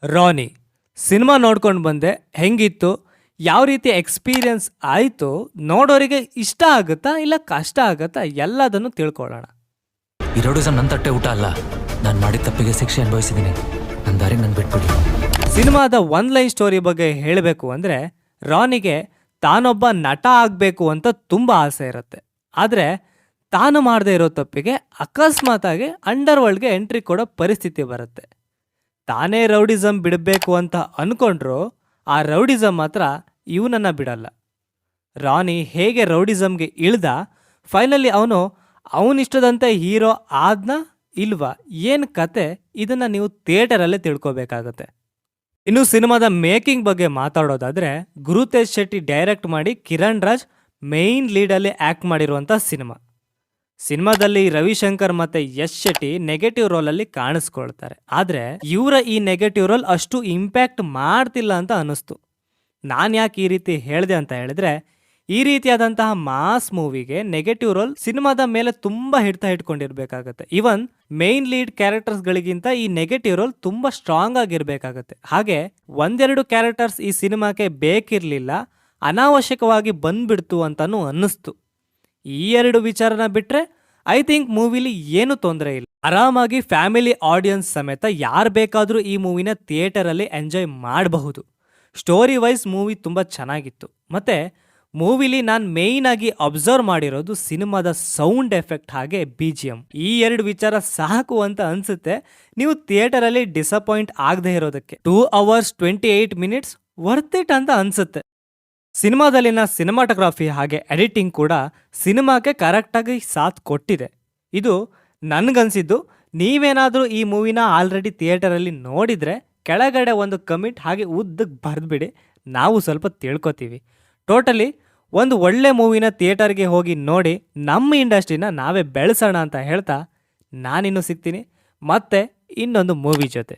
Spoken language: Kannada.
ರಾನಿ ಸಿನಿಮಾ ನೋಡ್ಕೊಂಡು ಬಂದೆ, ಹೆಂಗಿತ್ತು, ಯಾವ ರೀತಿ ಎಕ್ಸ್ಪೀರಿಯನ್ಸ್ ಆಯಿತು, ನೋಡೋರಿಗೆ ಇಷ್ಟ ಆಗುತ್ತಾ ಇಲ್ಲ ಕಷ್ಟ ಆಗುತ್ತಾ ಎಲ್ಲದನ್ನು ತಿಳ್ಕೊಳ್ಳೋಣ. ಈ ರೌಡಿಸಮ್ ನನ್ನ ತಟ್ಟೆ ಊಟ ಅಲ್ಲ. ನಾನು ಮಾಡಿದ ತಪ್ಪಿಗೆ ಶಿಕ್ಷೆ ಅನುಭವಿಸಿದ್ದೀನಿ. ನನ್ನ ದಾರಿ ನಾನು ಬಿಟ್ಬಿಡಿ. ಸಿನಿಮಾದ ಒನ್ ಲೈನ್ ಸ್ಟೋರಿ ಬಗ್ಗೆ ಹೇಳಬೇಕು ಅಂದರೆ, ರಾನಿಗೆ ತಾನೊಬ್ಬ ನಟ ಆಗಬೇಕು ಅಂತ ತುಂಬ ಆಸೆ ಇರುತ್ತೆ. ಆದರೆ ತಾನು ಮಾಡದೇ ಇರೋ ತಪ್ಪಿಗೆ ಅಕಸ್ಮಾತಾಗಿ ಅಂಡರ್ ವರ್ಲ್ಡ್ಗೆ ಎಂಟ್ರಿ ಕೊಡೋ ಪರಿಸ್ಥಿತಿ ಬರುತ್ತೆ. ತಾನೇ ರೌಡಿಸಮ್ ಬಿಡಬೇಕು ಅಂತ ಅಂದ್ಕೊಂಡ್ರು ಆ ರೌಡಿಸಮ್ ಮಾತ್ರ ಇವನನ್ನು ಬಿಡಲ್ಲ. ರಾನಿ ಹೇಗೆ ರೌಡಿಸಮ್ಗೆ ಇಳ್ದ, ಫೈನಲಿ ಅವನು ಅವನಿಷ್ಟದಂತೆ ಹೀರೋ ಆದ್ನ ಇಲ್ವಾ, ಏನು ಕತೆ, ಇದನ್ನು ನೀವು ಥಿಯೇಟರಲ್ಲೇ ತಿಳ್ಕೊಬೇಕಾಗತ್ತೆ. ಇನ್ನು ಸಿನಿಮಾದ ಮೇಕಿಂಗ್ ಬಗ್ಗೆ ಮಾತಾಡೋದಾದರೆ, ಗುರುತೇಜ್ ಶೆಟ್ಟಿ ಡೈರೆಕ್ಟ್ ಮಾಡಿ ಕಿರಣ್ ರಾಜ್ ಮೇಯ್ನ್ ಲೀಡಲ್ಲಿ ಆ್ಯಕ್ಟ್ ಮಾಡಿರುವಂಥ ಸಿನಿಮಾದಲ್ಲಿ ರವಿಶಂಕರ್ ಮತ್ತು ಯಶ್ ಶೆಟ್ಟಿ ನೆಗೆಟಿವ್ ರೋಲಲ್ಲಿ ಕಾಣಿಸ್ಕೊಳ್ತಾರೆ. ಆದರೆ ಇವರ ಈ ನೆಗೆಟಿವ್ ರೋಲ್ ಅಷ್ಟು ಇಂಪ್ಯಾಕ್ಟ್ ಮಾಡ್ತಿಲ್ಲ ಅಂತ ಅನ್ನಿಸ್ತು. ನಾನು ಯಾಕೆ ಈ ರೀತಿ ಹೇಳಿದೆ ಅಂತ ಹೇಳಿದ್ರೆ, ಈ ರೀತಿಯಾದಂತಹ ಮಾಸ್ ಮೂವಿಗೆ ನೆಗೆಟಿವ್ ರೋಲ್ ಸಿನಿಮಾದ ಮೇಲೆ ತುಂಬ ಹಿಡ್ತಾ ಇಟ್ಕೊಂಡಿರ್ಬೇಕಾಗತ್ತೆ. ಇವನ್ ಮೇನ್ ಲೀಡ್ ಕ್ಯಾರೆಕ್ಟರ್ಸ್ಗಳಿಗಿಂತ ಈ ನೆಗೆಟಿವ್ ರೋಲ್ ತುಂಬ ಸ್ಟ್ರಾಂಗ್ ಆಗಿರ್ಬೇಕಾಗತ್ತೆ. ಹಾಗೆ ಒಂದೆರಡು ಕ್ಯಾರೆಕ್ಟರ್ಸ್ ಈ ಸಿನಿಮಾಕ್ಕೆ ಬೇಕಿರಲಿಲ್ಲ, ಅನಾವಶ್ಯಕವಾಗಿ ಬಂದ್ಬಿಡ್ತು ಅಂತಾನೂ ಅನ್ನಿಸ್ತು. ಈ ಎರಡು ವಿಚಾರನ ಬಿಟ್ಟರೆ ಐ ಥಿಂಕ್ ಮೂವಿಲಿ ಏನು ತೊಂದರೆ ಇಲ್ಲ. ಆರಾಮಾಗಿ ಫ್ಯಾಮಿಲಿ ಆಡಿಯನ್ಸ್ ಸಮೇತ ಯಾರು ಬೇಕಾದರೂ ಈ ಮೂವಿನ ಥಿಯೇಟರಲ್ಲಿ ಎಂಜಾಯ್ ಮಾಡಬಹುದು. ಸ್ಟೋರಿ ವೈಸ್ ಮೂವಿ ತುಂಬ ಚೆನ್ನಾಗಿತ್ತು. ಮತ್ತು ಮೂವಿಲಿ ನಾನು ಮೇಯ್ನ್ ಆಗಿ ಅಬ್ಸರ್ವ್ ಮಾಡಿರೋದು ಸಿನಿಮಾದ ಸೌಂಡ್ ಎಫೆಕ್ಟ್ ಹಾಗೆ BGM. ಈ ಎರಡು ವಿಚಾರ ಸಾಕು ಅಂತ ಅನ್ಸುತ್ತೆ ನೀವು ಥಿಯೇಟರಲ್ಲಿ ಡಿಸಪಾಯಿಂಟ್ ಆಗದೆ ಇರೋದಕ್ಕೆ. 2 hours 28 minutes ವರ್ತ್ ಇಟ್ ಅಂತ ಅನ್ಸುತ್ತೆ. ಸಿನಿಮಾದಲ್ಲಿನ ಸಿನಿಮಾಟೋಗ್ರಫಿ ಹಾಗೆ ಎಡಿಟಿಂಗ್ ಕೂಡ ಸಿನಿಮಾಕ್ಕೆ ಕರೆಕ್ಟಾಗಿ ಸಾಥ್ ಕೊಟ್ಟಿದೆ. ಇದು ನನಗನ್ಸಿದ್ದು. ನೀವೇನಾದರೂ ಈ ಮೂವಿನ ಆಲ್ರೆಡಿ ಥಿಯೇಟರಲ್ಲಿ ನೋಡಿದರೆ ಕೆಳಗಡೆ ಒಂದು ಕಮೆಂಟ್ ಹಾಗೆ ಉದ್ದಕ್ಕೆ ಬರೆದ್ಬಿಡಿ, ನಾವು ಸ್ವಲ್ಪ ತಿಳ್ಕೊತೀವಿ. ಟೋಟಲಿ ಒಂದು ಒಳ್ಳೆ ಮೂವಿನ ಥಿಯೇಟರ್ಗೆ ಹೋಗಿ ನೋಡಿ ನಮ್ಮ ಇಂಡಸ್ಟ್ರಿನ ನಾವೇ ಬೆಳೆಸೋಣ ಅಂತ ಹೇಳ್ತಾ ನಾನಿನ್ನು ಸಿಗ್ತೀನಿ ಮತ್ತೆ ಇನ್ನೊಂದು ಮೂವಿ ಜೊತೆ.